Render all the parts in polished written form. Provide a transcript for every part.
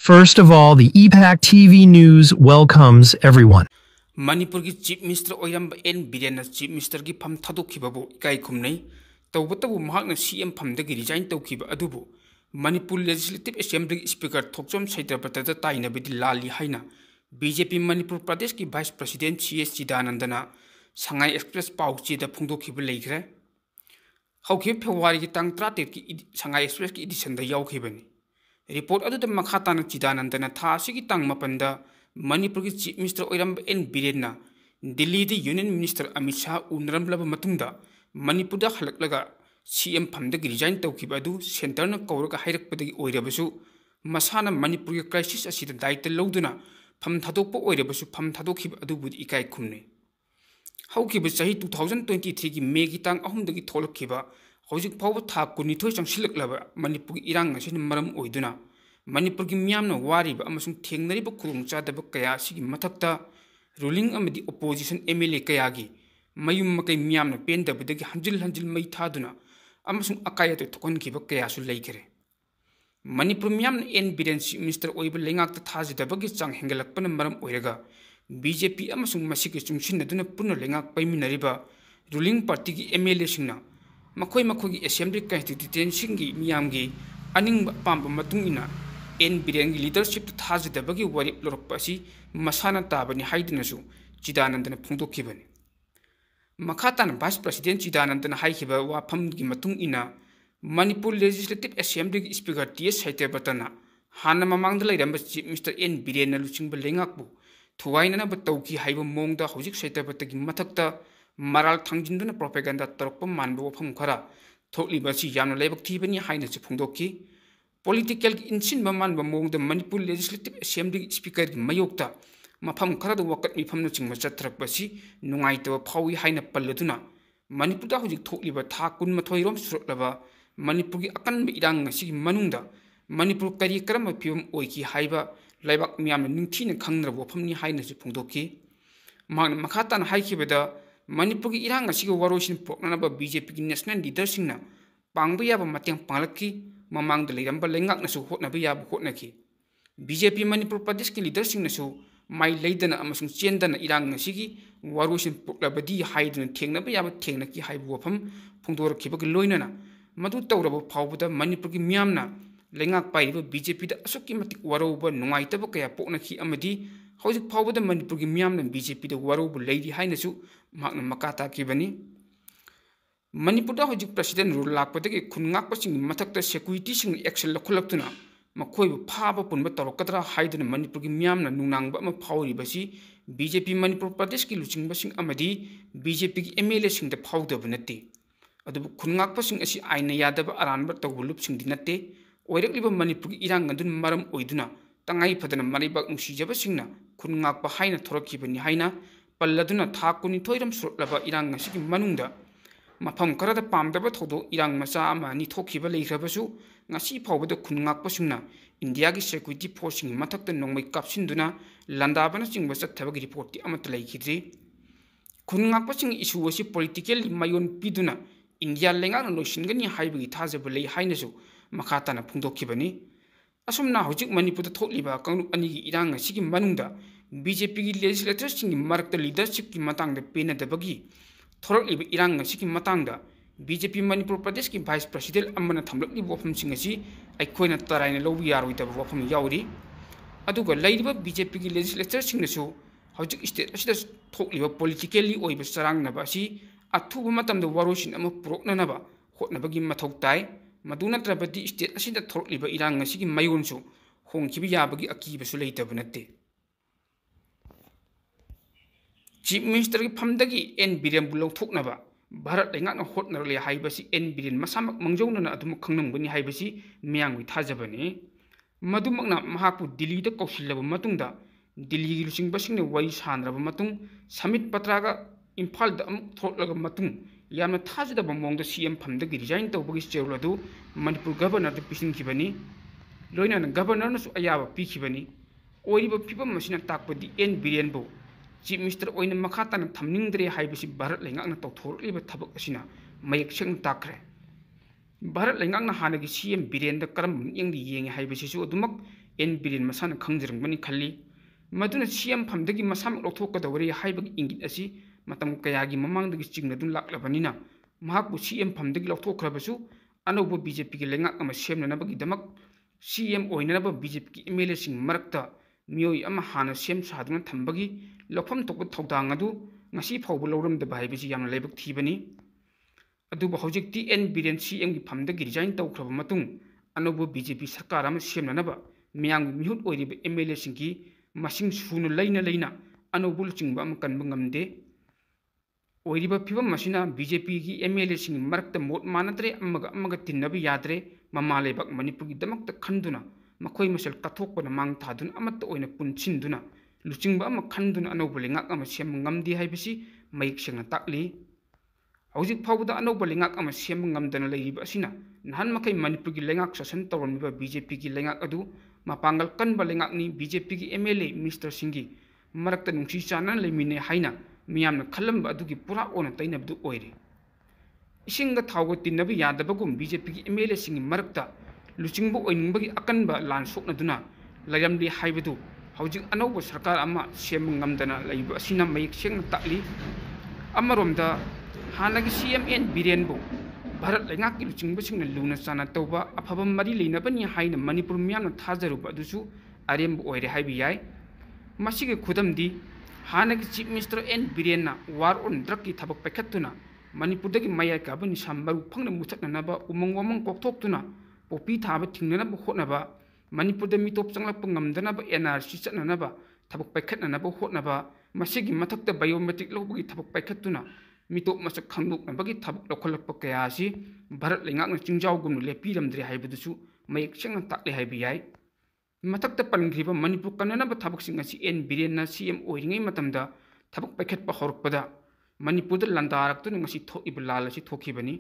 First of all, the EPAC TV News welcomes everyone. Manipur की chief minister ओइरम N Biren chief minister की फम थादोखिबबु इकाई खुमनै तौबतबु महाकना सीएम फमदगी रिजाइन तौखिब अदुबु Manipur legislative assembly speaker Thokchom सैत्रपतद ताइनबदि लाली हाइना बीजेपी मणिपुर प्रदेश की वाइस प्रेसिडेंट सीएस चिदानंदना संगाई एक्सप्रेस पाउचीदा फुंगदोखिब लेखरे हौखिब फेब्रुवारी की तंग 37 की संगाई एक्सप्रेस की एडिशन दा यावखिबनि रिपोर्ट अदुदा मखाताना चिदानंदना था सिगी तंग मपंदा मणिपुर की चीफ मिनिस्टर ओइरम N Biren Delhi union minister Amit Shah उनरमलब मतुंगदा मणिपुर हलक्लगा सीएम फमदगी रिजाइन तौखिब अदु सेंटर कौरगा हाइरकपदगी ओइरबसु मसाना मणिपुर की क्राइसिस असिदा दायित्व लौदुना फम थादोकप ओइरबसु फम थादोखिब अदुबुदि इकाई खुमने हौखिब चाही 2023 की मे की तांग अहुमदगी थोलखिबा हौजिक फावब था 12 चंगसिलक्लबा मणिपुर की इरांग असिन मरम ओइदुना मणिपुर की मियामना वारिबा अमसुंग थेंगनरिबा खुरुंगचादबा कया सिगी मथक्ता रूलिंग अमदी ओपोजिशन एमएलए कयागी मयुम मकई मियामना पेंदबदगी हंजिल हंजिल मई थादुना अमसुंग अकायत थोकनखिबा कयासु लैखरे मणिपुर मियामना एन बिरेन चीफ मिनिस्टर ओइबा लेंगाक्ता थाजिदबगी चांग हेंगलकपना मरम ओइरगा बीजेपी अमसुंग मसिगी चुंगसिनदुना पुनः लेंगाक पैमिनरिबा रूलिंग पार्टी की एमएलए सिंगना मखोई मखोगी असेंबली कॉन्स्टिट्यूएंसी मियामगी अनिंग पांब मतुंगिना एन बिरेन की लीडरशिप थाजदबगी वरिप लौरपसी मसाना ताबनी हाइदनसु चिदानंदना फोंदोखिबनि मखातान वाइस प्रेसिडेंट चिदानंदना हाइखिबा वाफम की मतुंग इना मणिपुर लेजिस्लेटिव असेंबली की स्पीकर टीएस सैत्यव्रतना हाना ममांगद लैरंबा चीफ मिनिस्टर एन बिरेन लुचिंग लेंगाकबु थुवाइननब तौखि हाइबा मोंगदा हौजिक सैत्यव्रतगी मथक्ता मराल थांजिंदुना प्रोपेगेंडा तरप मानब वफम खरा थोकलिबसी यामना लेबक थीबनी हाइनसु फोंदोखि पॉलिटिकल इंसिन मानब मोंगद मणिपुर लेजिस्लेटिव असेंबली स्पीकर की मयोक्ता मफम खरद वकत मिफम चिंब चत्रपसी नुंगाइतब फावी हाइना पल्लदुना मणिपुर दा हुजिक थोकलिबा था 12 रोम सुरलबा मणिपुर की अकनब इरांग सिगी मनुंगदा मणिपुर करी करम फिवम ओइकी हाइबा लाइबाक मियामना निंगथीना खंगनब वफमनी हाइनसु फोंदोखि मांगना मखातान हाइखिबदा मणिपुर की इरांग सिगी वरोसिन पोकनब बीजेपी की national leader सिंगना पांगबा याबा मतेंग पांगलक्की ममांग लेरंबा लेंगाकनसु होटनबा याबा होटनखि BJP Manipur Pradesh की लीडर सिंगनसु माइ लेदना अमसुंग चेंदना इरांग सिगी वरोसिन पोकलबदी हाइदना थेंगनबा याबा थेंगनखि हाइबा वफम फोंदोरखिबगा लोइनना मदु तौरबा फावबदा मणिपुर की मियामना लेंगाक पाइबा बीजेपी दा असुक्की मतिक वरोबा नुंगाइतबा कया पोकनखि अमदी हौजिक फावबदा मणिपुर की मियामना बीजेपी दा वरोबा लेदि हाइनसु माकना मकाता किबनी मणिपुर हौजिक प्रेसिडेंट रूल लापदगी खुनगाकपसिंग मथक्ता सेक्यूरिटी सिंग एक्शन लखुलक्तुना मखोइबु फाबा पुनबा तौरकदरा हाइदना मणिपुर की मियामना नुंगांगबा अमा फावरिबसी बीजेपी मणिपुर प्रदेश की लुचिंगबसिंग अमदी बीजेपी की एमएलए सिंग दा फावदब नते अदुबु खुनगाकपसिंग असि आइना यादब अरानबा तौबु लुपसिंग दि नते ओइरक्लिबा मणिपुर की इरांग अदुन मरम ओइदुना तंगाई फदना मरिबाक नुसिजबसिंगना खुनगाकपा हाइना थोरखिबनि हाइना पल्लदुना था 12 रम सुरलबा इरांग असि मनुंगदा मफम खरद पामदब थोदो इरांग मचा अमानी थोखिबा लेखरबसु ngasi फावबद खुनगाकपसिंगना इंडिया की सिक्योरिटी फोर्सिंग मथक्ता नोंमै कापसिंदुना लंदाबना चिंगबा चथबगी रिपोर्ट अमत लैखिद्रि खुनगाकपसिंग इशू असि पॉलिटिकल मायोन पिदुना इंडिया लेंगाक लोइसिनगनी हाइबगी थाजब लै हाइनसु मखाताना फुंदोखिबनी असुमना हौजिक मणिपुर थोकलिबा कांगरुप अनी की इरांग असिगी मनुंगदा बीजेपी की लेजिस्लेटर सिंग मरक्ता लीडरशिप की मतंगदा पेनदबगी थोरक्लिबा इरांग असिगी मतंगदा बीजेपी मणिपुर प्रदेश की वाइस प्रेसिडेंट अमना थमलक्लिबा वफमसिंग असि अइखोइना तराइना लौबा यारोइदबा वफम याउरी अदुगा लैरिबा बीजेपी की लेजिस्लेटर सिंगनसु हौजिक स्टेट असिदा थोकलिबा पॉलिटिकली ओइबा चरांगनबा असि अथुबा मतमदा वरोसिन अमा पुरोक्ननबा होटनबगी मथौ ताइ मदु नत्रबदि स्टेट असिदा थोरक्लिबा इरांग असिगी मयोनसु होंखिबा याबगी अकीबसु लेतबा नते चीफ मिनिस्टर की फमदगी एन बिरेन लौथोकनबा भारत लेंगाकना होटनरले हाइबसी एन बिरेन मसामक मंजौनना अदुम खंगनंगबनी हाइबसी मियांगwi थाजबनी मदुमकना महाकु दिल्ली कौशिल्लबा मतुंगदा दिल्ली की लुचिंगबसिंगने वरी सानरबा मतुंग समित पत्रागा इम्फालदा अमुक थोकलगा मतुंग यामना थाजदबा मोंगदा सीएम फमदगी रिजाइन तौबगी चेरुल अदु मणिपुर गवर्नर पिसिनखिबनी लोइनाना गवर्नरनसु अयाबा पिखिबनी ओइरिबा फिबम मसिना ताकपदि एन बिरेनबो चीफ मिनिस्टर ओइन मखाताना थमनिंगद्रे हाइबसी भारत लेंगाकना तौथोरक्लिबा थबक असिना मयक सेंग ताखरे भारत लेंगाकना हानगी सीएम बिरेन दा करम मिंगदी येंगे हाइबसीसु अदुमक एन बिरेन मसाना खंजरंगबनी खल्ली मदुना सीएम फमदगी मसामक लौथोकदवरी हाइबगी इंगित असी मतम कयागी ममांगदगी चिंगनदुन लाक्लबनिना महाकु सीएम फमदगी लौथोखरबसु अनौब बीजेपी की लेंगाक अमा सेमननबगीदमक सीएम ओइननब बीजेपी की एमएलए सिंग मरक्ता मियोई अमा हाना सेम सादुना थंबगी लौफम तोक थौदांग अदु ngasi phawbu lawramdaba haibisi yamna laibak thibani aduba hojikti n biren cm gi phamdagi resign tawkhraba matung anobo bjp sarkar ama semnanaba miyang mihut oiriba mla singki masing sunu laina anobo luchingba am kanba ngamde oiriba phibam masina bjp gi mla sing marakta mot manatre amaga tinnabi yadre mama laibak manipur gi damakta khanduna makhoi masal kathokpana mang thadun amatta oina punchinduna luchingba ama khanduna anobo lengak ama sem ngamdi haibisi mayik sengna takli hojik phawda anobo lengak ama sem ngamdana leiba asina nahan makai manipur gi lengak sasan tawramiba bjp gi lengak adu mapangal kanba lengak ni bjp gi mla mr singi marakta nungsi chana leimine haina miyamna khalamba adu gi pura ona tainabdu oire isinga thawgo tinnabi yadabagum bjp gi mla singi marakta luchingba oiningba akanba lan sokna duna layamdi haibadu hojik anobo sarkar ama sem ngamdana leiba asina mayik sengna takli amaromda hanagi cmn birenbo bharat lengak ki luchingba singna luna chana tawba afabam mari leinabani haina manipur miyamna thajaruba adusu arembo oire haibi yai masige khudamdi hanagi chief minister n birenna war on drug ki thabak pakhatuna manipur dagi maya ka bani sambaru phangna muthatnanaba umang wamang kokthokuna popi thaba thingnanaba hotnaba manipur da mitop changlak ngamdanaba nrc chatnanaba thabak pakhatnanaba hotnaba masigi mathakta biometric lobagi thabak pakhatuna mitop masak khangdoknabagi thabak lokholakpa kaya asi bharat lengakna chingjawgumnu lepiramdre haibadusu mayek sengna takle haibi yai mathakta pangriba manipur kananaba thabak sing asi n birenna cm oiringai matamda thabak pakhatpa horukpada manipur da landaraktu ngasi thokiba lalasi thokibani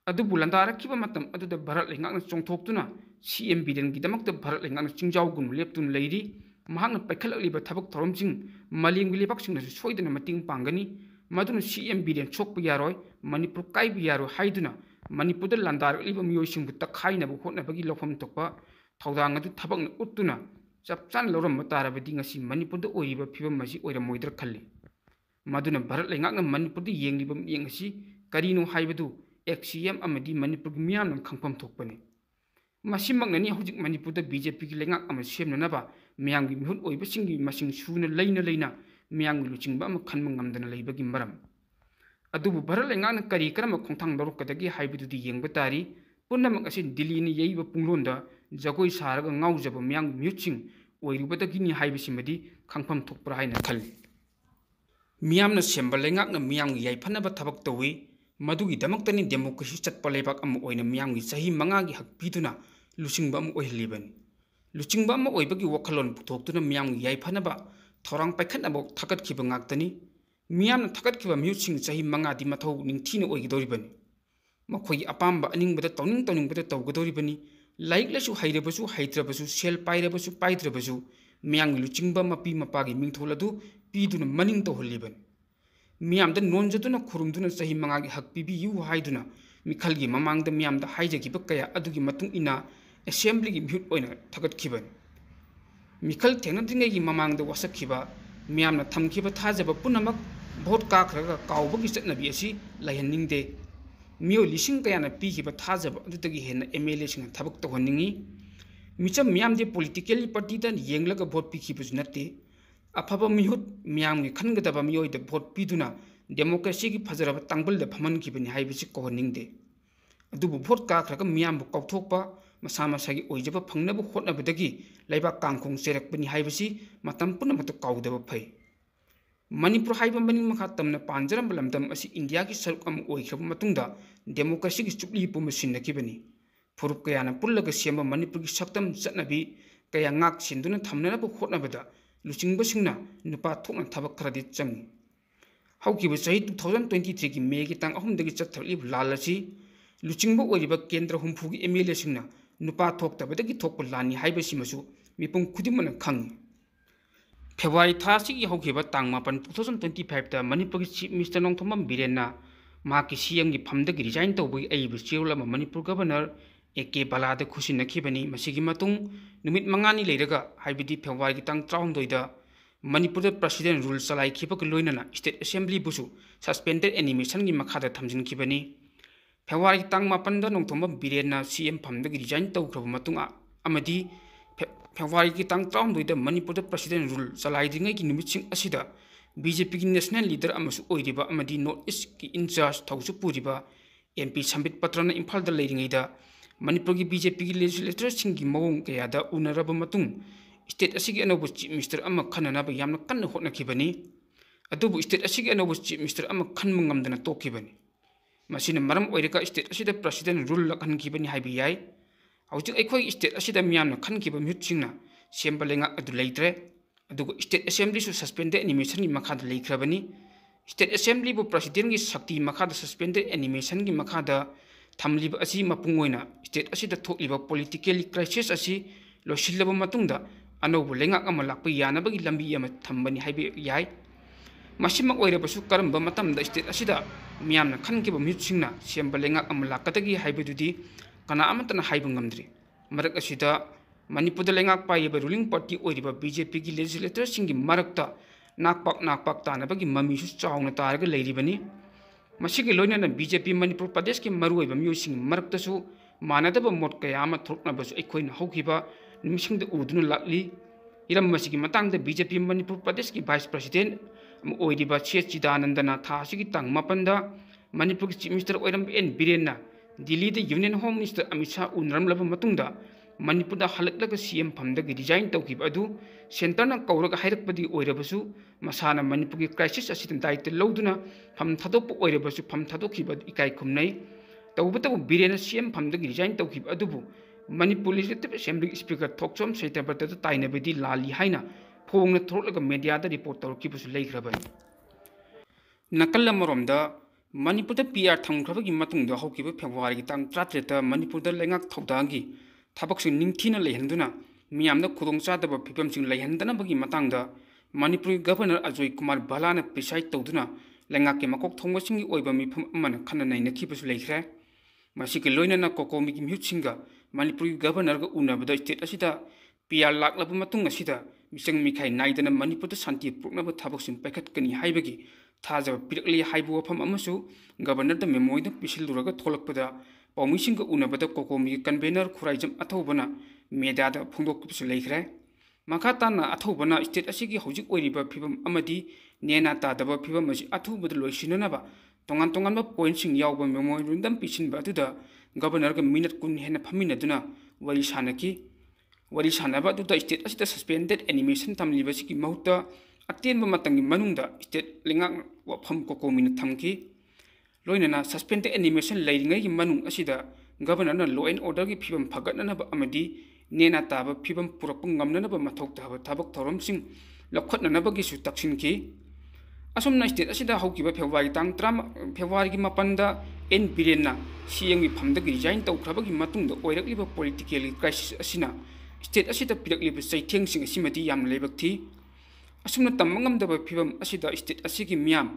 adubu landarakkiba matam aduda bharat lengakna chongthoktuna cm biren gidamakta bharat lengakna chingjawgumnu leptun leiri mahakna paikhalakliba thabak thoromsing malingbi lebaksingnasu soidana mating pangani maduna cm biren chokpa yaroi manipur kaibi yaroi haiduna manipur da landarakliba miyoisingbu takhainabu hotnabagi lofam tokpa thawdang adu thabakna uttuna chapchan loram matarabadi ngasi manipur da oiriba phibam masi oiramoidra khalli maduna bharat lengakna manipur da yengliba yengasi karino haibadu xcm amadi manipur gi miyamna khangpam thokpani masimaknani hojik manipur da bjp gi lengak ama semnanaba miyang gi mihut oiba singi masing suna leina miyang luchingba ama khanma ngamdana leibagi maram adubu bharat lengakna kari karama khongthang lorukadagi haibidu di yengba tari punamak asi delhi ni yeiba punglonda jagoi saraga ngaujaba miyang mihutching oirubadagi ni haibisimadi khangpam thokpra haina khali miyamna semba lengakna miyang yaifanaba thabak tawi madugi damaktani democracy chatpa lebak am oina miyang gi sahi manga gi hak piduna luchingba am oihliban luchingba am oibagi wakhalon puthoktuna miyang gi yaifanaba thorang paikhatnabo thakat khiba ngaktani miyamna thakat khiba muching sahi manga di mathau ningthina oigidoribani makhoi apamba aningbada tawningbada tawgadoribani laik lasu hairabasu haitrabasu sel pairabasu paitrabasu miyang luchingba mapi mapagi mingtholadu piduna maning tawhliban miyamda nonjaduna khurumduna sahi mangagi hak pibi yu haiduna mikhalgi mamangda miyamda haijagiba kaya adugi matung ina assembly gi mihut oina thagat khiban mikhal thengnadringai gi mamangda wasakhiba miyamna thamkhiba thajaba punamak vote ka khraga kawbagi chatnabi asi laihaningde miyo lising kayana pihiba thajaba adutagi hena mla sing thabak tawhaningi micham miyamde politically party dan yenglaga vote pikhibu natte afaba mihut miyamgi khangadaba miyoida vote piduna democracy gi phajaraba tangbal phaman kibani haibisi kohoningde adubu vote ka khraga miyambu kawthokpa masama sagi oijaba phangnabu hotnabadagi laiba kangkhong cherakpani haibisi matam punamata kawdaba phai manipur haiba maning makha tamna panjaram lamdam asi india gi saruk am oikhaba matungda democracy gi chupli pum sinnakibani furup kayana pullaga sema manipur gi saktam chatnabi kaya ngak sinduna thamnanabu hotnabada luchingba singna nupa thokna thabak khradi changi haukiba sahi 2023 gi me gi tang ahum dagi chatthali lalasi luchingba oriba kendra humphu gi mla singna nupa thoktabadagi thokpa lani haibasi masu mipung khudimana khang February thasi gi haukiba tang mapan 2025 ta manipur gi chief minister nongthomam birenna ma ki cm gi phamdagi resign tawbi aibu chirula manipur governor एके बलाद खुसिनखिबनी मसिगी मतुंग नुमित मंगानी लेरगा हाइबिदि फेब्रुवारी तांग 13 दा Manipur president rule चलाइखिबक लोइनना state assembly बुसु suspended animation की मखादा थमजिनखिबनी फेब्रुवारी तांग 9 दा नोंथोंबा बिरेनना सीएम फमदगी रिजाइन तौख्रब मतुंगा अमदी फेब्रुवारी की तांग 13 दा मणिपुर प्रेसिडेंट रूल चलाइदिङै की नुमितसिंग असिदा बीजेपी की नेशनल लीडर अमसु ओइरिबा अमदी नॉर्थ ईस्ट की इंचार्ज थौसु पुरिबा एमपी संबित पत्रना इम्फाल दा लेरिङैदा मणिपुर की बीजेपी की लेजिस्लेटर सिंह की मौंग कयादा उनरब मतुंग स्टेट असिगी अनौब चीफ मिनिस्टर अमा खननाब यामना कन्न होटनखिबनी अदुबु स्टेट असिगी अनौब चीफ मिनिस्टर अमा खनम ngamdana तोखिबनी मसिना मरम ओइरका स्टेट असिदा प्रेसिडेंट रूल लखनखिबनी हाइबि याय हौजिक अखोई स्टेट असिदा मियामना खनखिबा म्युटसिंगना सेम्बा लेंगा अदु लेइत्रे अदुगु स्टेट असेंबली सु सस्पेंडेड एनिमेशन की मखादा लेख्रबनी स्टेट असेंबली बु प्रेसिडेंट की शक्ति मखादा सस्पेंडेड एनिमेशन की मखादा थमलिबा असी मपुंग ओइना स्टेट असिदा थोकलिबा पॉलिटिकल क्राइसिस असी लोसिल्लबा मतुंगदा अनौब लेंगा अमा लाक्पा यानबगी लंबी अमा थंबनी हाइबि याय मसिमक ओइरबसु करंबा मतमदा स्टेट असिदा मियामना खनखिबा म्युटसिंगना सेम्बा लेंगा अमा लाक्कदगी हाइबदुदी कना अमतना हाइबा ngamdri मरक असिदा मणिपुर लेंगा पाइबा रूलिंग पार्टी ओइरिबा बीजेपी की लेजिस्लेटर सिंह की मरकता नाकपाक तानबगी ममीसु चाउना तारगा लेरिबनी मसिगे लोइनना बीजेपी मणिपुर प्रदेश के मरुओइबा म्युसिंग मरकतसु मानदबा मोट कया अमा थोकनबसु अखोइना हौखिबा निमिसिंग द उदुना लाक्ली इरम मसिगी मतंगदा बीजेपी मणिपुर प्रदेश की वाइस प्रेसिडेंट ओइरिबा चे चिदानंदना थासिगी तांग 9 दा मणिपुर की चीफ मिनिस्टर ओइरम एन बिरेनना Delhi the union home minister Amit Shah उनरमलबा मतुंगदा मणिपुर दा हलकलगा सीएम फमदगी डिजाइन तौखिबा अदु सेंटरना कौरगा हाइरकपदी ओइरबसु मसाना मणिपुर की क्राइसिस असिदन दायित्व लौदुना फम थादोप ओइरबसु फम थादोखिबा इकाई खुमनै तौबतबु बिरेना सीएम फमदगी डिजाइन तौखिबा अदुबु Manipur legislative assembly speaker Thokchom सैताबत ताइनबदी लाली हाइना फोंगना थोरलगा मीडिया दा रिपोर्ट तौरखिबसु लेख्रबनी नकल अमरोमदा मणिपुर पीआर थमख्रबगी मतुंगदा हौखिबा फेब्रुवारी तांग 13 दा मणिपुर लेंगाक थौदांगी थाबकसिंग निंगथीना लेहंदुना मियामदा खुदोंचादबा फिबमसिंग लेहंदनबगी मतंगदा मणिपुर गवर्नर अजय कुमार बालाना प्रिसाइड तौदुना लेंगाके मकोक थोंगसिंगी ओइबा मिफम अमना खननाइनखिबसु लेख्रे मसिके लोइनना कोकोमिगी म्युटसिंगा मणिपुर गवर्नर गा उनबदा स्टेट असिदा पीआर लाक्लब मतुंग असिदा मिसंग मिखाइ नाइदना मणिपुर शांति पुरनब थाबकसिंग पैखतकनी हाइबगी थाजब पिरकली हाइबु वफम अमसु गवर्नर द मेमोइद पिसिलुरगा थोलकपदा पौमिसिंग उनबदा कोकोमी कन्वेनर खुराइजम अथौबना मेदादा फोंदोकपसु लेख्रे मखाताना अथौबना स्टेट असिगी हौजिक ओइरिबा फिबम अमदी नेना तादबा फिबम असि अथौबद लोइसिननबा तोंगान तोंगानबा पॉइंटसिंग यावबा मेमोइरुंदम पिसिनबा अदुदा गवर्नर गा मिनट कुन हेना फमिनदुना वरी सानबा अदुदा स्टेट असिदा सस्पेंडेड एनिमेशन तमलिबसिगी महुता अतेनबा मतंगी मनुंगदा स्टेट लेंगा वफम कोकोमिना थमकी लोइनना सस्पेंडेड एनिमेशन लेरिङैगी मनुंग असिदा गवर्नरना लॉ एंड ऑर्डर की फिबम फगतनबा अमदी नेना ताबा फिबम पुरप ngamnanaba mathok thaba thabak thoromsing lokhatnanabagi taksinki असमना स्टेट असिदा हौकिबा फेब्रुवारी तांग 3 फेब्रुवारी की 9 दा एन बिरेनना सीएम की फमदगी रिजाइन तौख्रबगी मतुंगदा ओइरकलिबा पॉलिटिकल क्राइसिस असिना स्टेट असिदा पिरकलिबा चैथेंसिंग असिमदी याम लेबकथि असमना तमंगमदबा फिबम असिदा स्टेट असिगी मियाम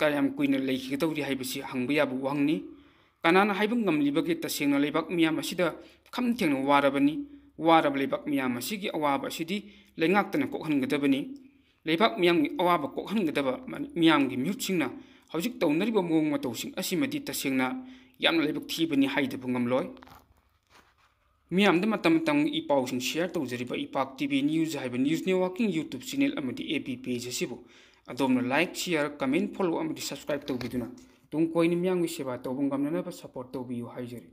कायाम कुइना लेखिगदौरी हाइबसी हंबा याबु वांगनी कानाना हाइबं ngamlibagi तसेंगना लेबाक मियाम असिदा खमथेंना वारबनी वारब लेबाक मियाम असिगी अवाबा असिदी लेंगाक्तना कोखनगदबनी लेबाक मियामगी अवाबा कोखनगदबा मियामगी म्युटसिंगना हौजिक तौनरिबा मोंग मतौसिंग असिमदी तसेंगना यामना लेबाक थीबनी हाइदबु ngamloi मियामदा मतम तम इपाउसिंग शेयर तौजरिबा इपाक टीवी न्यूज हाइबा न्यूज नेटवर्किंग यूट्यूब चैनल अमदी एपी पेज असिबु अदोमना लाइक शेयर कमेंट फॉलो अमदी सब्सक्राइब तौबिदुना तुम कोइनि मियामगी सेवा तौबु ngamnanaba सपोर्ट तौबियु हाइजरि।